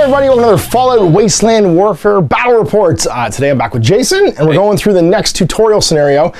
everybody, welcome to another Fallout Wasteland Warfare Battle Report. Today I'm back with Jason, and we're going through the next tutorial scenario,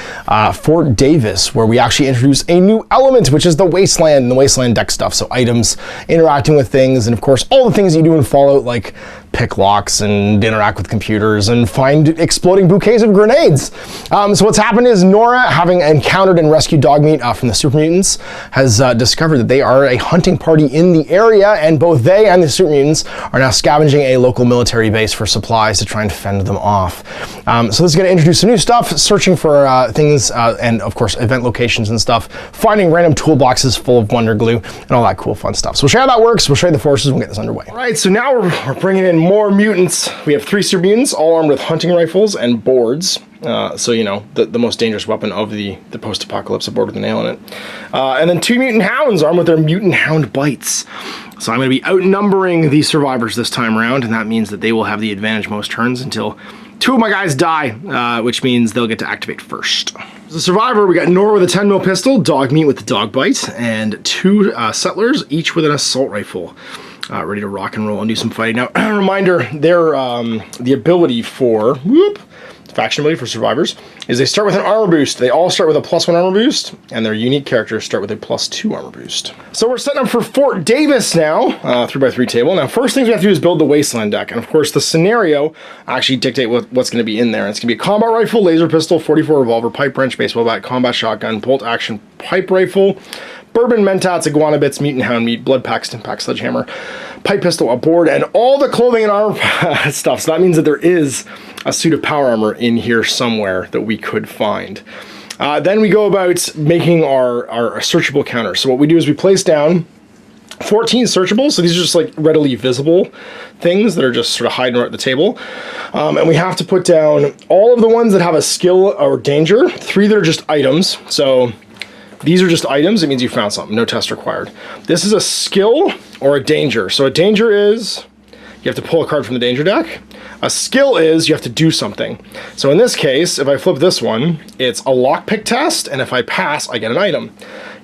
Fort Davis, where we actually introduce a new element, which is the Wasteland and the Wasteland deck stuff. So items, interacting with things, and of course all the things you do in Fallout, like pick locks and interact with computers and find exploding bouquets of grenades. So what's happened is Nora, having encountered and rescued Dogmeat from the Super Mutants, has discovered that they are a hunting party in the area, and both they and the Super Mutants are now scavenging a local military base for supplies to try and fend them off. So this is going to introduce some new stuff, searching for things and of course event locations and stuff, finding random toolboxes full of wonder glue and all that cool fun stuff. So we'll show you how that works, we'll show you the forces, we'll get this underway. All right, so now we're bringing in more mutants. We have 3 Super Mutants, all armed with hunting rifles and boards. So, you know, the most dangerous weapon of the post-apocalypse, a board with a nail in it. And then 2 mutant hounds armed with their mutant hound bites. So I'm going to be outnumbering these survivors this time around, and that means that they will have the advantage most turns until 2 of my guys die, which means they'll get to activate first. As a survivor, we got Nora with a 10 mil pistol, Dogmeat with the dog bite, and 2 settlers, each with an assault rifle. Ready to rock and roll and do some fighting. Now, a reminder, their the ability for faction ability for survivors is they start with an armor boost. They all start with a +1 armor boost, and their unique characters start with a +2 armor boost. So we're setting up for Fort Davis now, 3x3 table. Now, first things we have to do is build the Wasteland deck, and of course the scenario actually dictate what's going to be in there. It's going to be a combat rifle, laser pistol, 44 revolver, pipe wrench, baseball bat, combat shotgun, bolt action pipe rifle, bourbon, mentats, iguana bits, mutant hound meat, blood pack, stim pack, sledgehammer, pipe pistol, a board, and all the clothing and armor stuff. So that means that there is a suit of power armor in here somewhere that we could find. Then we go about making our searchable counters. So what we do is we place down 14 searchables. So these are just like readily visible things that are just sort of hiding right at the table. And we have to put down all of the ones that have a skill or danger, 3 that are just items. So these are just items. It means you found something. No test required. This is a skill or a danger. So a danger is you have to pull a card from the danger deck. A skill is you have to do something. So in this case, if I flip this one, it's a lockpick test, and if I pass, I get an item.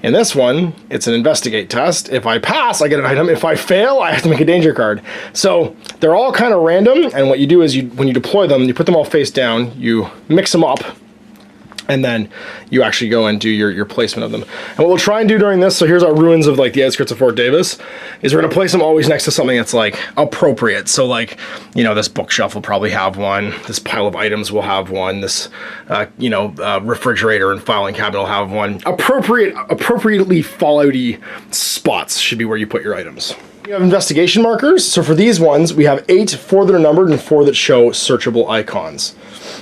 In this one, it's an investigate test. If I pass, I get an item. If I fail, I have to make a danger card. So they're all kind of random, and what you do is when you deploy them, you put them all face down, you mix them up, and then you actually go and do your placement of them. And what we'll try and do during this, so here's our ruins of like the outskirts of Fort Davis, is we're gonna place them always next to something that's like appropriate. So like, you know, this bookshelf will probably have one, this pile of items will have one, this, refrigerator and filing cabinet will have one. Appropriately Fallout-y spots should be where you put your items. You have investigation markers. So for these ones, we have 8, 4 that are numbered and 4 that show searchable icons.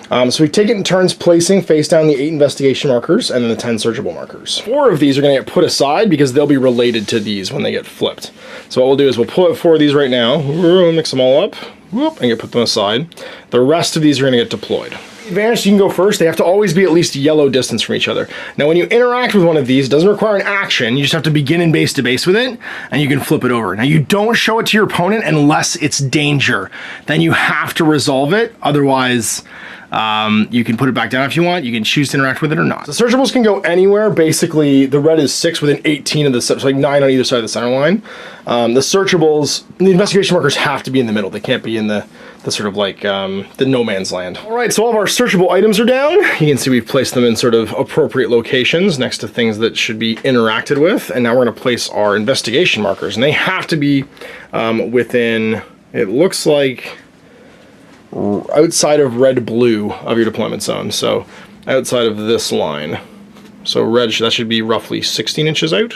So we take it in turns placing face down the 8 investigation markers and then the 10 searchable markers. 4 of these are going to get put aside because they'll be related to these when they get flipped. So what we'll do is we'll pull out 4 of these right now, mix them all up, and put them aside. The rest of these are going to get deployed. Advantage, you can go first. They have to always be at least yellow distance from each other. Now when you interact with one of these, it doesn't require an action. You just have to begin in base to base with it, and you can flip it over. Now you don't show it to your opponent unless it's danger. Then you have to resolve it. Otherwise, you can put it back down if you want. You can choose to interact with it or not. The searchables can go anywhere. Basically, the red is 6 within 18 of the, so like 9 on either side of the center line. The searchables, the investigation markers have to be in the middle. They can't be in the sort of like the no man's land. All right, so all of our searchable items are down. You can see we've placed them in sort of appropriate locations next to things that should be interacted with. And now we're gonna place our investigation markers, and they have to be within, it looks like, outside of red-blue of your deployment zone. So outside of this line. So red, that should be roughly 16 inches out.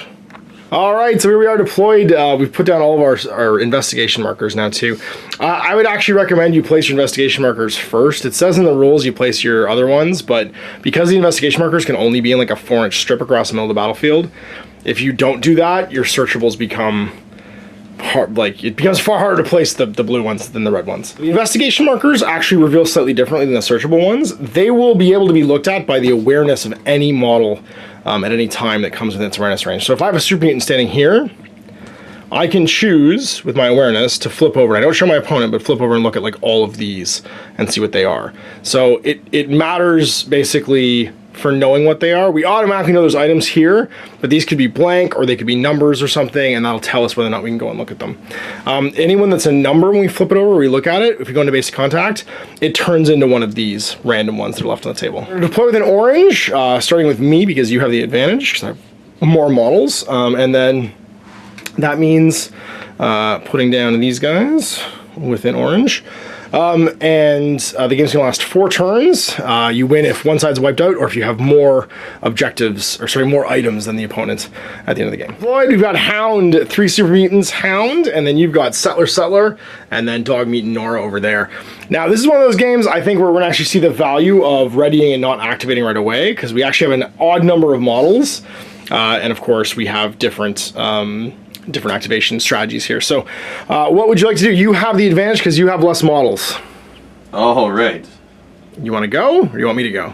All right, so here we are deployed. We've put down all of our investigation markers now too. I would actually recommend you place your investigation markers first. It says in the rules you place your other ones, but because the investigation markers can only be in like a 4-inch strip across the middle of the battlefield, if you don't do that, your searchables become hard, like it becomes far harder to place the blue ones than the red ones. The investigation markers actually reveal slightly differently than the searchable ones. They will be able to be looked at by the awareness of any model at any time that comes within its awareness range. So if I have a super mutant standing here, I can choose with my awareness to flip over. I don't show my opponent, but flip over and look at like all of these and see what they are. So it matters basically for knowing what they are. We automatically know there's items here, but these could be blank or they could be numbers or something, and that'll tell us whether or not we can go and look at them. Anyone that's a number, when we flip it over, we look at it, if we go into basic contact, it turns into one of these random ones that are left on the table. We're gonna deploy with an orange, starting with me because you have the advantage, because I have more models, and then that means putting down these guys with an orange. The game's gonna last 4 turns. You win if one side's wiped out or if you have more objectives, or sorry, more items than the opponent at the end of the game. Floyd, we've got Hound, 3 Super Mutants, Hound, and then you've got Settler, and then Dogmeat and Nora over there. Now, this is one of those games, I think, where we're gonna actually see the value of readying and not activating right away, because we actually have an odd number of models, and of course, we have different activation strategies here. So what would you like to do? You have the advantage because you have less models. Oh, right. You want to go, or you want me to go?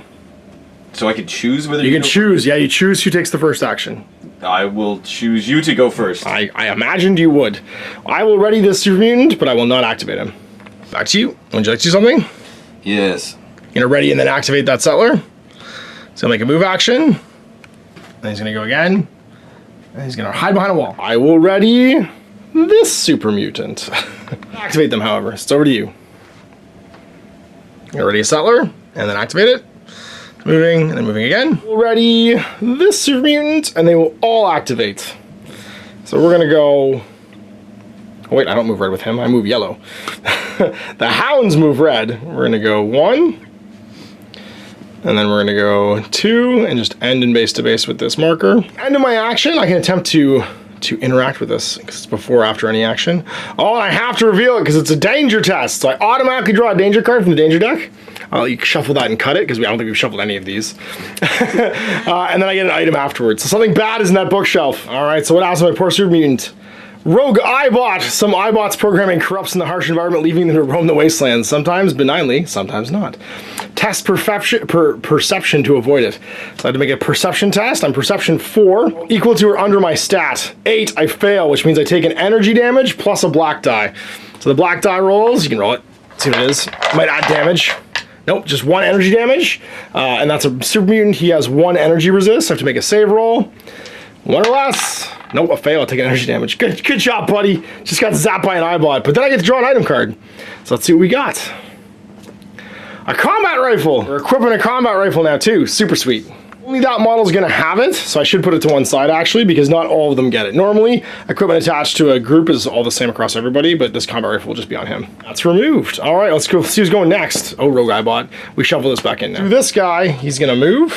So I can choose whether you can choose. Yeah, you choose who takes the first action. I will choose you to go first. I imagined you would. I will ready this Super Mutant, but I will not activate him. Back to you. Would you like to do something? Yes. You're gonna ready and then activate that Settler. So make a move action. Then he's gonna go again. And he's gonna hide behind a wall. I will ready this Super Mutant. Activate them, however. It's over to you. You're gonna ready a Settler, and then activate it. Moving, and then moving again. We'll ready this Super Mutant, and they will all activate. So we're gonna go... Oh wait, I don't move red with him, I move yellow. The Hounds move red. We're gonna go 1. And then we're gonna go 2 and just end in base to base with this marker. End of my action, I can attempt to interact with this because it's before or after any action. Oh, and I have to reveal it because it's a danger test. So I automatically draw a danger card from the danger deck. You shuffle that and cut it because I don't think we've shuffled any of these. And then I get an item afterwards. So something bad is in that bookshelf. All right, so what happens to my poor Super Mutant? Rogue Eyebot. Some Eyebot's programming corrupts in the harsh environment, leaving them to roam the wastelands, sometimes benignly, sometimes not. Test perception to avoid it. So I had to make a perception test. I'm perception 4, equal to or under my stat. 8, I fail, which means I take an energy damage plus a black die. So the black die rolls, you can roll it, see what it is. Might add damage. Nope, just 1 energy damage. And that's a Super Mutant, he has 1 energy resist. I have to make a save roll. 1 or less. Nope, a fail, I'll take an energy damage. Good job, buddy. Just got zapped by an Eyebot, but then I get to draw an item card. So let's see what we got. A combat rifle. We're equipping a combat rifle now too, super sweet. Only that model's gonna have it, so I should put it to one side actually, because not all of them get it. Normally, equipment attached to a group is all the same across everybody, but this combat rifle will just be on him. That's removed. All right, let's go see who's going next. Oh, Rogue Eyebot. We shuffle this back in now. This guy, he's gonna move.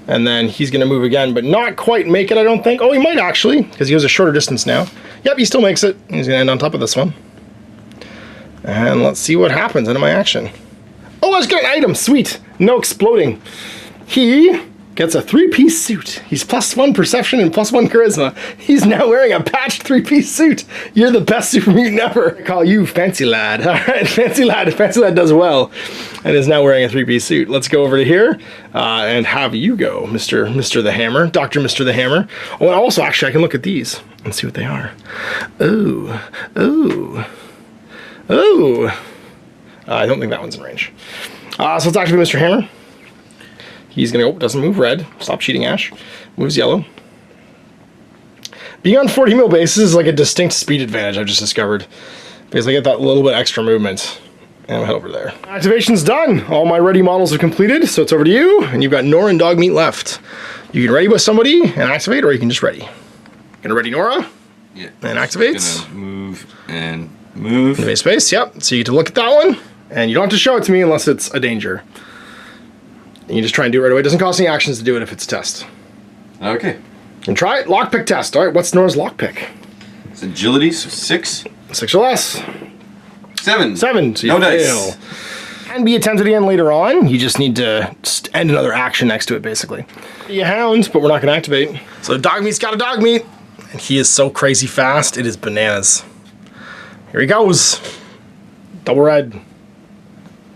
And then he's gonna move again, but not quite make it, I don't think. Oh, he might actually, because he goes a shorter distance now. Yep, he still makes it. He's gonna end on top of this one. And let's see what happens into my action. Oh, I just got an item, sweet. No exploding. He gets a 3-piece suit. He's +1 perception and +1 charisma. He's now wearing a patched 3-piece suit. You're the best Super Mutant ever. I call you Fancy Lad. All right, Fancy Lad. Fancy Lad does well and is now wearing a 3-piece suit. Let's go over to here and have you go, Mr. the Hammer, Dr. Mr. the Hammer. Oh, and also, actually, I can look at these and see what they are. Oh, oh, oh. I don't think that one's in range. So let's activate Mr. Hammer. He's gonna go, doesn't move red. Stop cheating, Ash. Moves yellow. Being on 40 mil bases is like a distinct speed advantage I've just discovered. Because I get that little bit extra movement. And I'll head over there. Activation's done. All my ready models are completed, so it's over to you. And you've got Nora and Dogmeat left. You can ready with somebody and activate, or you can just ready. Gonna ready Nora? Yeah. And activates. Gonna move and move. Invade space, yep. So you get to look at that one. And you don't have to show it to me unless it's a danger. And you just try and do it right away. It doesn't cost any actions to do it if it's a test. Okay. And try it. Lockpick test. All right, what's Nora's lockpick? It's agility, so 6. 6 or less. 7. 7. So you no fail. dice. Can be attempted again later on. You just need to end another action next to it, basically. You hound, but we're not going to activate. So Dogmeat's got a Dogmeat. And he is so crazy fast, it is bananas. Here he goes. Double red.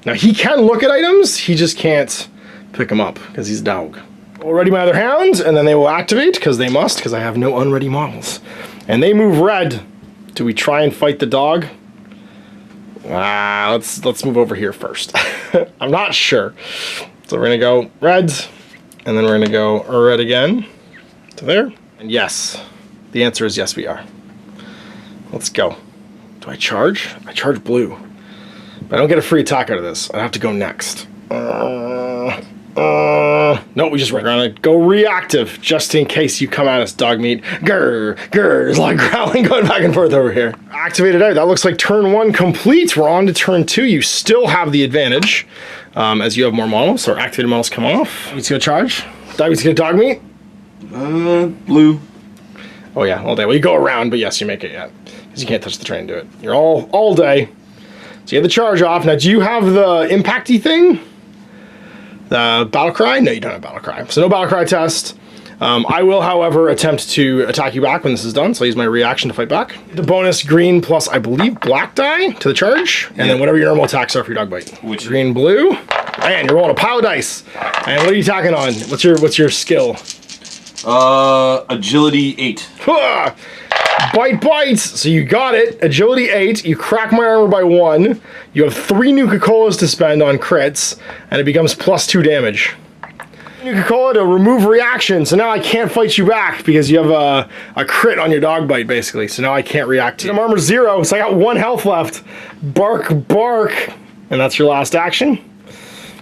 Now he can look at items, he just can't pick them up because he's a dog. I'll ready my other hounds, and then they will activate because they must, because I have no unready models. And they move red. Do we try and fight the dog? Let's move over here first. I'm not sure. So we're gonna go red, and then we're gonna go red again to there. And yes, the answer is yes, we are. Let's go. Do I charge? I charge blue. But I don't get a free attack out of this. I have to go next. No, we just we're gonna go reactive just in case you come at us, Dogmeat. Grr, grr, there's a lot of growling going back and forth over here. Activated out. That looks like turn 1 complete. We're on to turn 2. You still have the advantage as you have more models. So our activated models come off. Dogmeat's gonna charge. Dogmeat's gonna Dogmeat. Blue. Oh yeah, all day. Well, you go around, but yes, you make it yet. Because you can't touch the train and do it. You're all day. So you have the charge off. Now, do you have the impacty thing? The battle cry? No, you don't have battle cry. So no battle cry test. I will, however, attempt to attack you back when this is done. So I'll use my reaction to fight back. The bonus green plus, I believe, black die to the charge. And then whatever your normal attacks are for your dog bite. Which green, blue. Man, you're rolling a pile of dice. And what are you attacking on? What's your skill? Agility 8. Bites. So you got it. Agility 8. You crack my armor by 1. You have 3 Nuka-Colas to spend on crits, and it becomes +2 damage. Nuka-Cola to remove reaction, so now I can't fight you back because you have a crit on your dog bite, basically. So now I can't react to you. I'm armor 0, so I got 1 health left. Bark, bark. And that's your last action.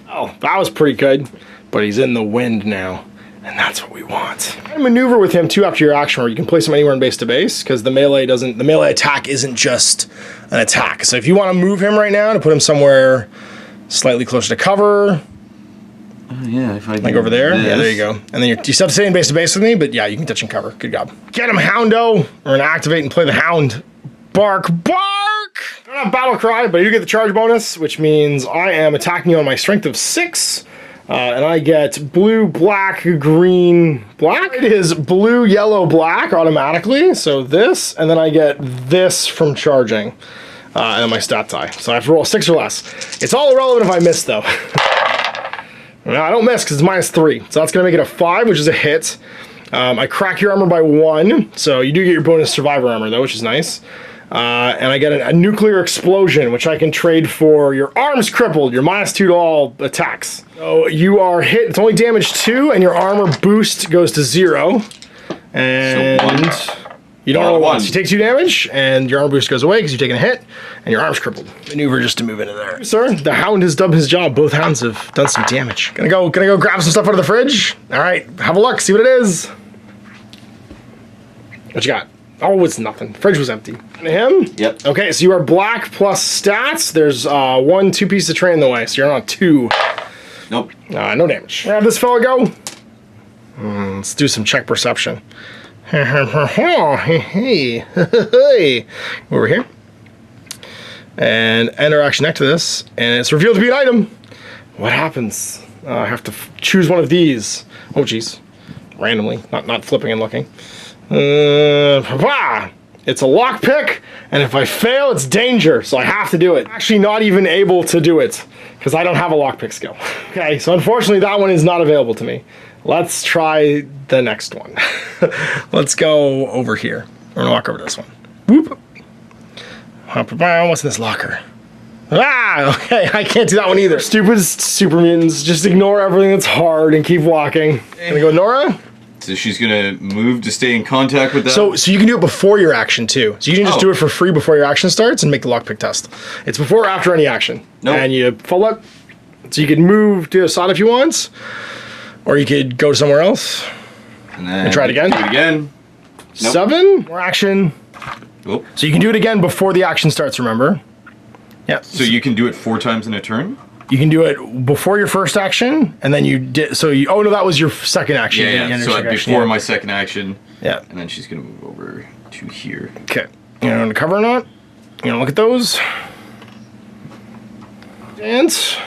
Oh, that was pretty good. But he's in the wind now. And that's what we want. You can maneuver with him too after your action, where you can place him anywhere in base to base, because the melee attack isn't just an attack. So if you want to move him right now to put him somewhere slightly closer to cover, yeah, if I like over there, yeah, there you go. And then you still have to stay in base to base with me, but yeah, you can touch and cover. Good job. Get him, Houndo. We're gonna activate and play the Hound. Bark, bark. I don't have battle cry, but I do get the charge bonus, which means I am attacking you on my strength of 6. And I get blue, black, green, black. It is blue, yellow, black automatically. So this, and then I get this from charging. And then my stat die. So I have to roll 6 or less. It's all irrelevant if I miss, though. No, I don't miss because it's -3. So that's going to make it a 5, which is a hit. I crack your armor by 1. So you do get your bonus survivor armor, though, which is nice. And I get a nuclear explosion, which I can trade for your arms crippled, your -2 to all attacks. So you are hit, it's only damage 2, and your armor boost goes to 0. And so you don't roll once. You take 2 damage, and your armor boost goes away because you've taken a hit, and your arm's crippled. Maneuver just to move into there. Sir, the Hound has done his job. Both Hounds have done some damage. Gonna go grab some stuff out of the fridge. All right, have a look, see what it is. What you got? Oh, it's nothing. Fridge was empty. Him? Yep. Okay, so you are black plus stats. There's 1, 2 pieces of train in the way, so you're on 2. Nope. No damage. Have this fella go. Let's do some check perception. Hey. Over here. And enter action next to this, and it's revealed to be an item. What happens? I have to choose one of these. Oh, geez. Randomly, not flipping and looking. It's a lockpick, and if I fail, it's danger, so I have to do it. I'm actually not even able to do it, because I don't have a lockpick skill. Okay, so unfortunately that one is not available to me. Let's try the next one. Let's go over here. We're gonna walk over to this one. Whoop. What's in this locker? Okay, I can't do that one either. Stupid super mutants, just ignore everything that's hard and keep walking. Gonna go Nora? So she's gonna move to stay in contact with that? So you can do it before your action too. So you can just do it for free before your action starts and make the lockpick test. It's before or after any action. Nope. And you follow up. So you can move to the side if you want, or you could go somewhere else and try it again. Do it again. Nope. 7 more action. Oh. So you can do it again before the action starts, remember? Yeah. So you can do it 4 times in a turn? You can do it before your first action, and then you did. So you. Oh no, that was your second action. Yeah. So before my second action. Yeah. And then she's gonna move over to here. Okay. You know, to cover or not? You know, look at those. Dance.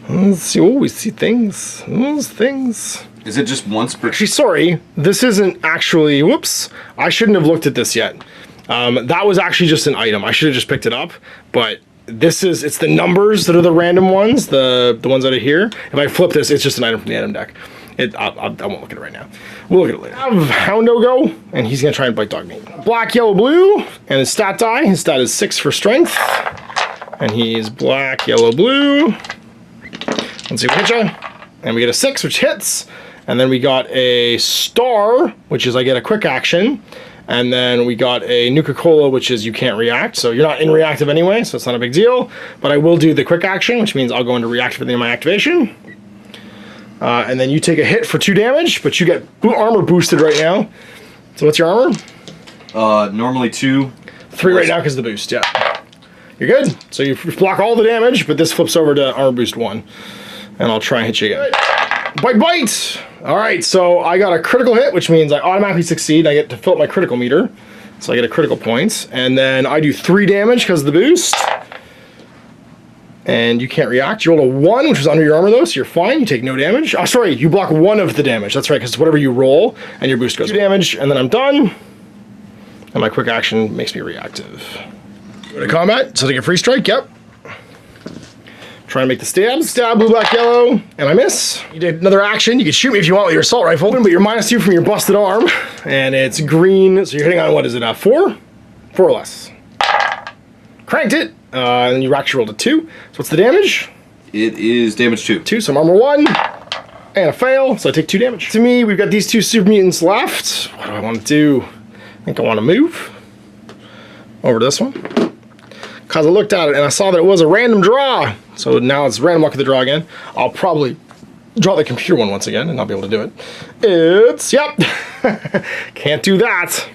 Let's see. Oh, we see things. Those things. Is it just once per? Actually, sorry. This isn't actually. Whoops. I shouldn't have looked at this yet. That was actually just an item. I should have just picked it up, but. It's the numbers that are the random ones, the ones that are here. If I flip this, it's just an item from the item deck. I won't look at it right now. We'll look at it later. I have Houndo go, and he's gonna try and bite Dogmeat. Black, yellow, blue, and his stat die. His stat is 6 for strength. And he's black, yellow, blue. Let's see, we hit you. And we get a 6, which hits. And then we got a star, which is I get a quick action. And then we got a Nuka-Cola, which is you can't react. So you're not in reactive anyway, so it's not a big deal. But I will do the quick action, which means I'll go into reactive at the end of my activation. And then you take a hit for 2 damage, but you get armor boosted right now. So what's your armor? Normally 2. 3 right now because of the boost, yeah. You're good. So you block all the damage, but this flips over to armor boost 1. And I'll try and hit you again. Bite, bite! All right, so I got a critical hit, which means I automatically succeed. I get to fill up my critical meter. So I get a critical points. And then I do 3 damage because of the boost. And you can't react. You roll a 1, which is under your armor though, so you're fine. You take no damage. Oh, sorry, you block 1 of the damage. That's right, because whatever you roll, and your boost goes 2 damage, and then I'm done. And my quick action makes me reactive. Go to combat, so take a free strike, yep. Try and make the stab. Stab, blue, black, yellow, and I miss. You did another action. You can shoot me if you want with your assault rifle, but you're -2 from your busted arm, and it's green, so you're hitting on, what is it, 4? 4 or less. Cranked it, and then you actually rolled a 2. So what's the damage? It is damage 2. 2, so I'm armor 1, and a fail, so I take 2 damage. To me, we've got these 2 super mutants left. What do I want to do? I think I want to move over to this one. Because I looked at it and I saw that it was a random draw. So now it's random luck of the draw again. I'll probably draw the computer one once again and I'll be able to do it. It's, yep, can't do that.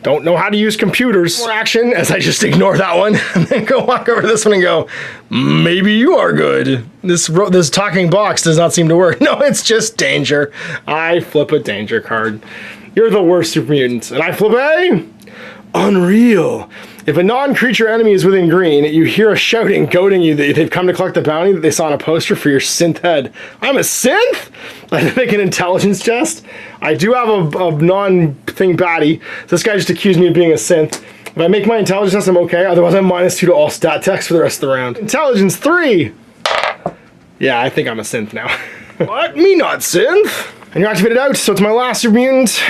Don't know how to use computers. More action as I just ignore that one and then go walk over to this one and go, maybe you are good. This talking box does not seem to work. No, it's just danger. I flip a danger card. You're the worst super mutant. And I flip a unreal. If a non-creature enemy is within green, you hear a shouting, goading you that they've come to collect the bounty that they saw on a poster for your synth head. I'm a synth? I make an intelligence test. I do have a non-thing baddie. This guy just accused me of being a synth. If I make my intelligence test, I'm okay. Otherwise, I'm -2 to all stat checks for the rest of the round. Intelligence 3. Yeah, I think I'm a synth now. What? Me not synth? And you're activated out, so it's my last super mutant.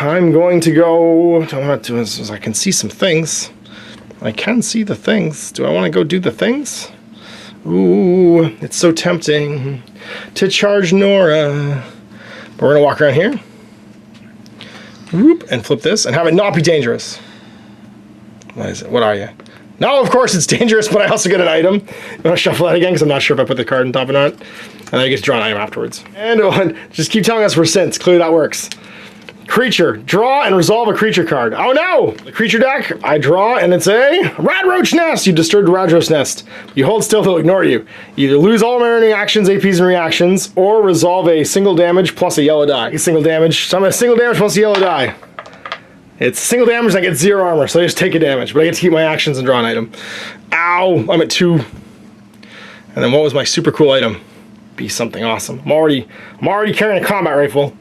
I'm going to go, I'm not doing this, I can see some things. I can see the things. Do I want to go do the things? Ooh, it's so tempting to charge Nora. But we're gonna walk around here. Whoop, and flip this and have it not be dangerous. What is it? What are you? No, of course it's dangerous, but I also get an item. I'm gonna shuffle that again because I'm not sure if I put the card on top or not. And then I get to draw an item afterwards. And just keep telling us we're synths. Clearly that works. Creature, draw and resolve a creature card. Oh no! The creature deck, I draw and it's a Radroach Nest. You disturbed Radroach Nest. You hold still, they'll ignore you. You either lose all remaining actions, APs, and reactions, or resolve a single damage plus a yellow die. A single damage, so I'm at a single damage plus a yellow die. It's single damage and I get 0 armor, so I just take a damage, but I get to keep my actions and draw an item. Ow, I'm at 2. And then what was my super cool item? Be something awesome. I'm already carrying a combat rifle.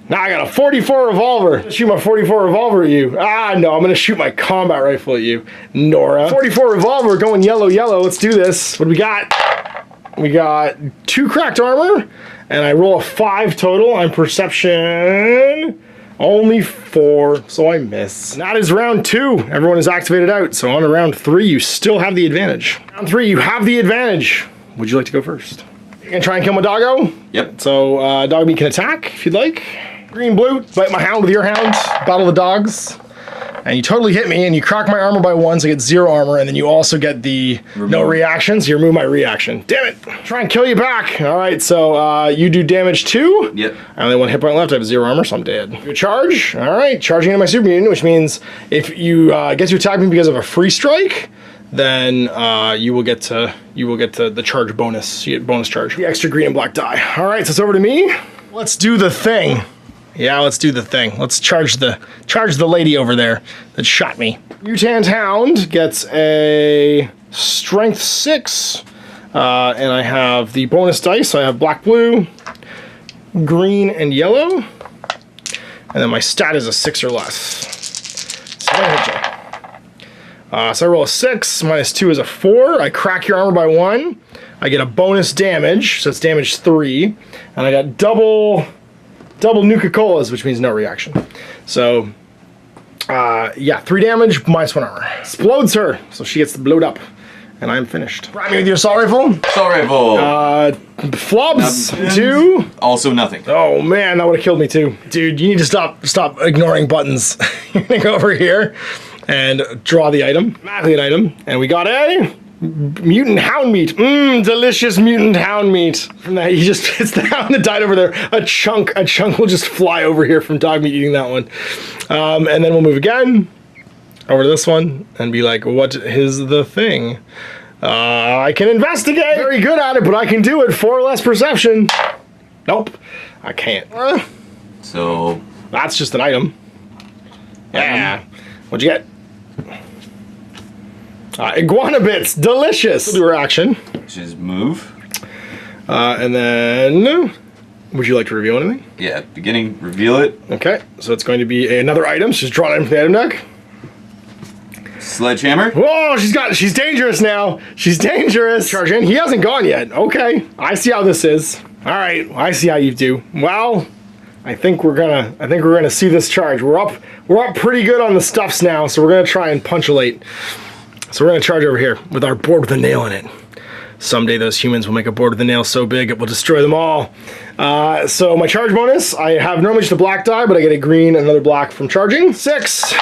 Now I got a 44 revolver. Shoot my 44 revolver at you. Ah, no, I'm gonna shoot my combat rifle at you, Nora. 44 revolver going yellow, yellow. Let's do this. What do we got? We got 2 cracked armor, and I roll a 5 total. I'm perception only 4, so I miss. And that is round 2. Everyone is activated out, so on to round 3, you still have the advantage. Round 3, you have the advantage. Would you like to go first? You gonna try and kill my doggo? Yep. So Dogmeat can attack if you'd like. Green, blue, bite my hound with your hound, battle the dogs. And you totally hit me and you crack my armor by 1, so I get 0 armor, and then you also get the no reactions. You remove my reaction. Damn it. Try and kill you back. All right, so you do damage 2. Yep. I only have 1 hit point left. I have 0 armor, so I'm dead. You charge. All right, charging into my super mutant, which means if you get to attack me because of a free strike, then you will get to the charge bonus. You get bonus charge. The extra green and black die. All right, so it's over to me. Let's do the thing. Yeah, let's do the thing. Let's charge the lady over there that shot me. Mutant Hound gets a strength 6, and I have the bonus dice. So I have black, blue, green, and yellow, and then my stat is a 6 or less. So I hit you. So I roll a 6, minus 2 is a 4. I crack your armor by 1. I get a bonus damage, so it's damage 3. And I got double Nuka-Colas, which means no reaction. So, yeah, 3 damage, minus 1 armor. Explodes her, so she gets blowed up. and I'm finished. Grab me with your assault rifle. Assault rifle. Flubs, 2. Also nothing. Oh man, that would have killed me too. Dude, you need to stop ignoring buttons. You're gonna go over here and draw the item, automatically an item, and we got a mutant hound meat. Delicious mutant hound meat. From that, it's the hound that died over there. A chunk will just fly over here from Dogmeat eating that one. And then we'll move again over to this one and be like, what is the thing? I can investigate. Very good at it, but I can do it. 4 less perception. Nope, I can't. So That's just an item. Yeah. What'd you get? Iguana bits, delicious. We'll do our action. which is move. And then, would you like to reveal anything? Yeah, beginning, reveal it. Okay, so it's going to be another item. So just draw an item from the item deck. Sledgehammer. Whoa, she's dangerous now. She's dangerous. Charge in. He hasn't gone yet. Okay, I see how this is. All right, I see how you do. Well, I think we're gonna see this charge. We're up pretty good on the stuffs now, so we're gonna try and punctuate. So we're gonna charge over here with our board with a nail in it. Someday those humans will make a board with a nail so big it will destroy them all. So my charge bonus, I have normally just a black die, but I get a green and another black from charging. 6.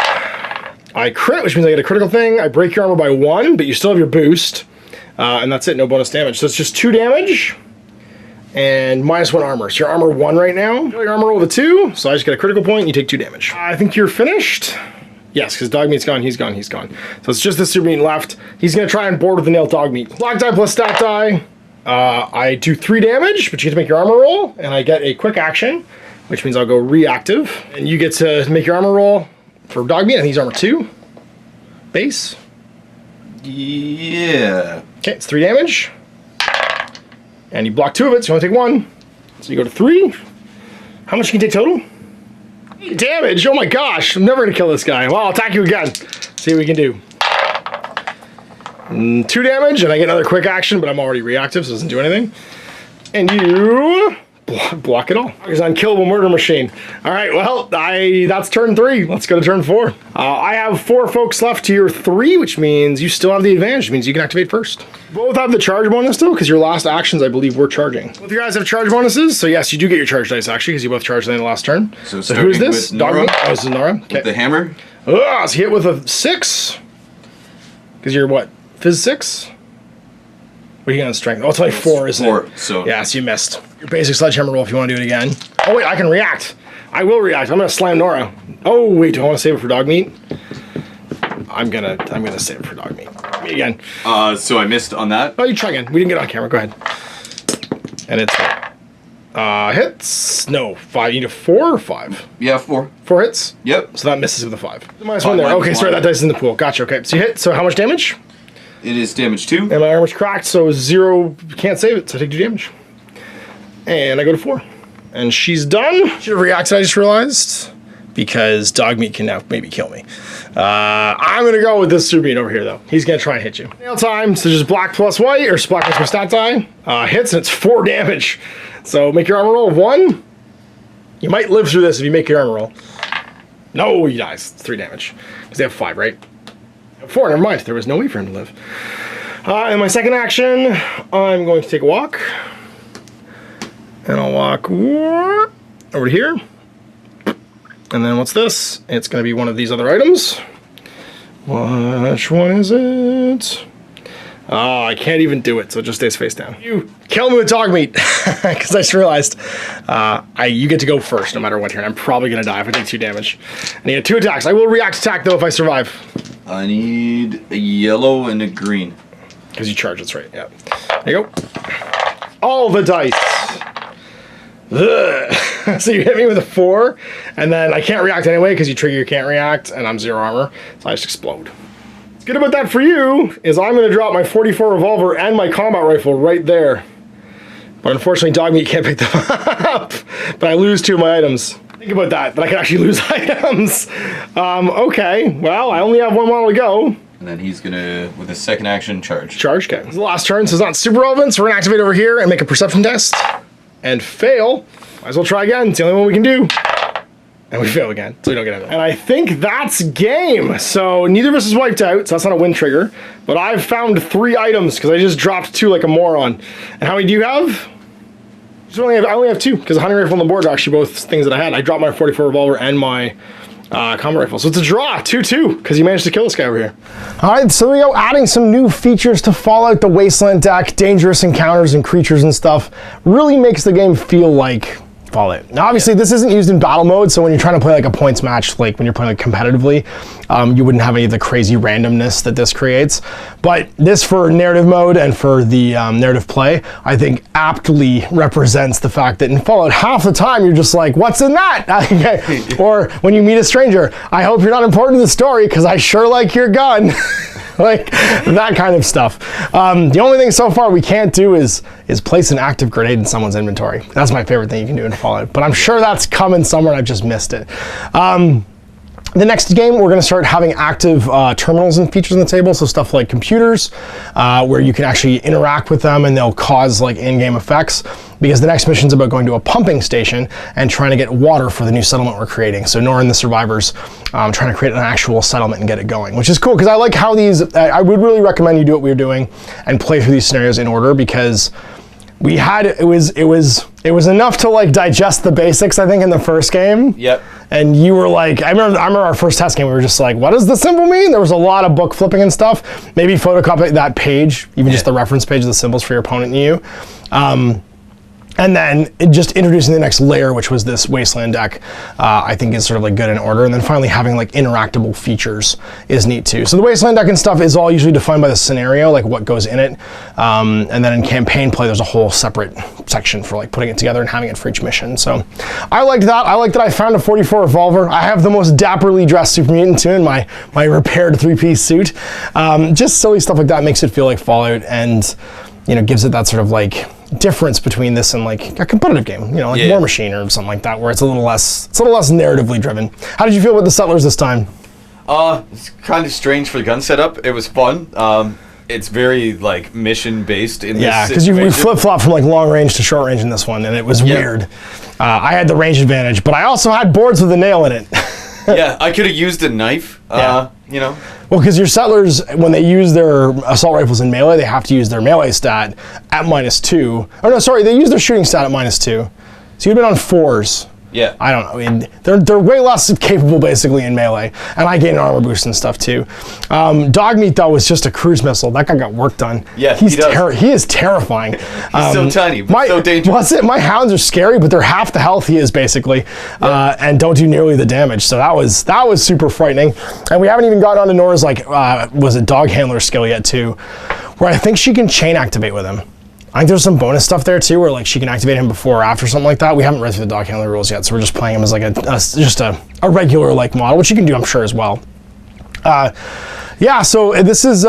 I crit, which means I get a critical thing. I break your armor by 1, but you still have your boost. And that's it, no bonus damage. So it's just 2 damage and -1 armor. So your armor 1 right now. Your armor roll with a 2, so I just get a critical point and you take 2 damage. I think you're finished. Yes, because Dogmeat's gone, he's gone, he's gone. So it's just the Super Mutant left. He's gonna try and board with the nail Dogmeat. Black die plus stat die. I do 3 damage, but you get to make your armor roll, and I get a quick action, which means I'll go reactive. And you get to make your armor roll for Dogmeat. I think he's armor 2. Base. Yeah. Okay, it's 3 damage. And you block 2 of it, so you only take 1. So you go to 3. How much can you take total? 8 damage, oh my gosh, I'm never gonna kill this guy. Well, I'll attack you again. See what we can do. 2 damage, and I get another quick action, but I'm already reactive, so it doesn't do anything. And you block it all. He's an unkillable murder machine. All right, well, that's turn 3. Let's go to turn 4. I have 4 folks left to your 3, which means you still have the advantage. It means you can activate first. Both have the charge bonus still, because your last actions, I believe, were charging. Both of you guys have charge bonuses, so yes, you do get your charge dice, actually, because you both charged in the last turn. So who is this? with Nora. Dogmeat? Oh, this is Nora. Okay. With the hammer. So hit with a 6. Because you're what? Phys 6? What are you on strength? Oh, it's only 4, isn't 4, it? so. Yeah, so you missed. Your basic sledgehammer roll if you want to do it again. Oh, wait, I can react. I will react. I'm going to slam Nora. Oh, wait, do I want to save it for Dogmeat? I'm gonna save it for Dogmeat. Me again. So I missed on that. Oh, you try again. We didn't get on camera. Go ahead. And it's hits. No, 5. You need a 4 or 5? Yeah, 4. 4 hits? Yep. So that misses with a 5. -1 there. Okay, sorry, that dice is in the pool. Gotcha, okay. So you hit. So how much damage? It is damage 2. And my armor's cracked, so 0, can't save it, so I take 2 damage. And I go to 4. And she's done. Should have reacted, I just realized. Because Dogmeat can now maybe kill me. I'm gonna go with this Super Mutant over here, though. He's gonna try and hit you. Nail time, so just black plus white, or black plus my stat die. Hits, and it's 4 damage. So make your armor roll of 1. You might live through this if you make your armor roll. No, he dies. It's 3 damage. Because they have 5, right? 4, never mind. There was no way for him to live. In my second action, I'm going to take a walk. And I'll walk over to here. And then what's this? It's going to be one of these other items. Which one is it? I can't even do it, so it just stays face down. You kill me with Dogmeat, because I just realized you get to go first no matter what turn. I'm probably going to die if I take 2 damage. And you get 2 attacks. I will react attack, though, if I survive. I need a yellow and a green. Because you charge, that's right, yeah. There you go. All the dice. Ugh. So you hit me with a 4, and then I can't react anyway because you trigger your can't react, and I'm 0 armor, so I just explode. What's good about that for you is I'm going to drop my 44 revolver and my combat rifle right there. But unfortunately, Dogmeat can't pick them up. But I lose 2 of my items. Think about that I can actually lose items. Okay, well, I only have 1 model to go. And then he's gonna, with his second action, charge. Charge, okay. It's the last turn, so it's not super relevant, so we're gonna activate over here and make a perception test. And fail. Might as well try again, it's the only one we can do. And we fail again, so we don't get it. And I think that's game. So neither of us is wiped out, so that's not a win trigger. But I've found 3 items because I just dropped 2 like a moron. And how many do you have? I only have 2 because the hunting rifle and the board are actually both things that I had. I dropped my 44 revolver and my combat rifle. So it's a draw, 2-2, because you managed to kill this guy over here. All right, so we go adding some new features to Fallout, the Wasteland deck, dangerous encounters and creatures and stuff. Really makes the game feel like Fallout. Now, obviously, this isn't used in battle mode, so when you're trying to play like a points match, like when you're playing like competitively, you wouldn't have any of the crazy randomness that this creates. But this for narrative mode and for the narrative play, I think aptly represents the fact that in Fallout, half the time you're just like, what's in that? Or when you meet a stranger, I hope you're not important to the story because I sure like your gun. Like that kind of stuff. The only thing so far we can't do is place an active grenade in someone's inventory. That's my favorite thing you can do in Fallout, but I'm sure that's coming somewhere and I've just missed it. The next game, we're going to start having active terminals and features on the table, so stuff like computers, where you can actually interact with them and they'll cause like in-game effects, because the next mission is about going to a pumping station and trying to get water for the new settlement we're creating. So Nora and the survivors trying to create an actual settlement and get it going, which is cool, because I like how these, I would really recommend you do what we're doing and play through these scenarios in order, because we had, it was enough to like digest the basics, I think, in the first game. Yep. And you were like, I remember our first test game, we were just like, what does the symbol mean? There was a lot of book flipping and stuff. Maybe photocopy that page, even just the reference page of the symbols for your opponent and you. And then just introducing the next layer, which was this Wasteland deck, I think is sort of like good in order. And then finally having like interactable features is neat too. So the Wasteland deck and stuff is all usually defined by the scenario, like what goes in it. And then in campaign play, there's a whole separate section for like putting it together and having it for each mission. So I liked that. I liked that I found a 44 revolver. I have the most dapperly dressed Super Mutant too in my repaired 3-piece suit. Just silly stuff like that makes it feel like Fallout, and you know, gives it that sort of like difference between this and like a competitive game, you know, like War Machine or something like that, where it's a little less narratively driven. How did you feel about the Settlers this time? It's kind of strange for the gun setup. It was fun. It's very like mission based in this situation. Because we flip flop from like long range to short range in this one, and it was weird. I had the range advantage, but I also had boards with a nail in it. Yeah, I could have used a knife. You know. Well, because your Settlers, when they use their assault rifles in melee, they have to use their melee stat at -2. Oh no, sorry, they use their shooting stat at -2. So you'd been on 4s. Yeah. I don't know. I mean, they're way less capable basically in melee, and I gain an armor boost and stuff too. Dogmeat though was just a cruise missile. That guy got work done. Yeah, he is terrifying. He's so tiny, but so dangerous. My hounds are scary, but they're half the health he is basically, and don't do nearly the damage. So that was super frightening. And we haven't even gotten onto Nora's like was it dog handler skill yet too, where I think she can chain activate with him. I think there's some bonus stuff there too, where like she can activate him before or after, something like that. We haven't read through the dog handler rules yet, so we're just playing him as like just a regular like model, which you can do, I'm sure, as well. Yeah, so this is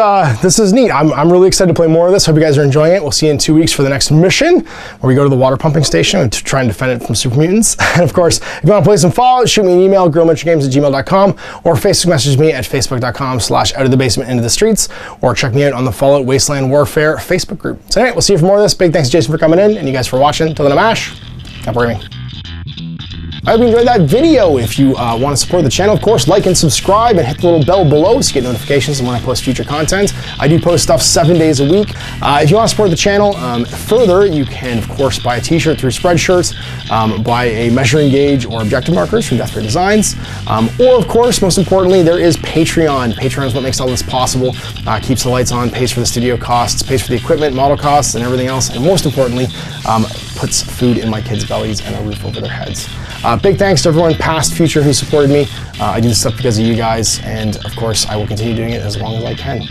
neat. I'm really excited to play more of this. Hope you guys are enjoying it. We'll see you in 2 weeks for the next mission, where we go to the water pumping station and try and defend it from Super Mutants. And of course, if you want to play some Fallout, shoot me an email, guerrillametrogames@gmail.com, or Facebook message me at facebook.com/outofthebasement-into-the-streets, or check me out on the Fallout Wasteland Warfare Facebook group. So anyway, we'll see you for more of this. Big thanks to Jason for coming in, and you guys for watching. Till then, I'm Ash. Happy gaming. I hope you enjoyed that video. If you want to support the channel, of course, like and subscribe and hit the little bell below so you get notifications when I post future content. I do post stuff 7 days a week. If you want to support the channel further, you can, of course, buy a t-shirt through Spreadshirts, buy a measuring gauge or objective markers from Death Ray Designs, or, of course, most importantly, there is Patreon. Patreon is what makes all this possible, keeps the lights on, pays for the studio costs, pays for the equipment, model costs, and everything else, and most importantly, puts food in my kids' bellies and a roof over their heads. Big thanks to everyone, past, future, who supported me. I do this stuff because of you guys, and of course, I will continue doing it as long as I can.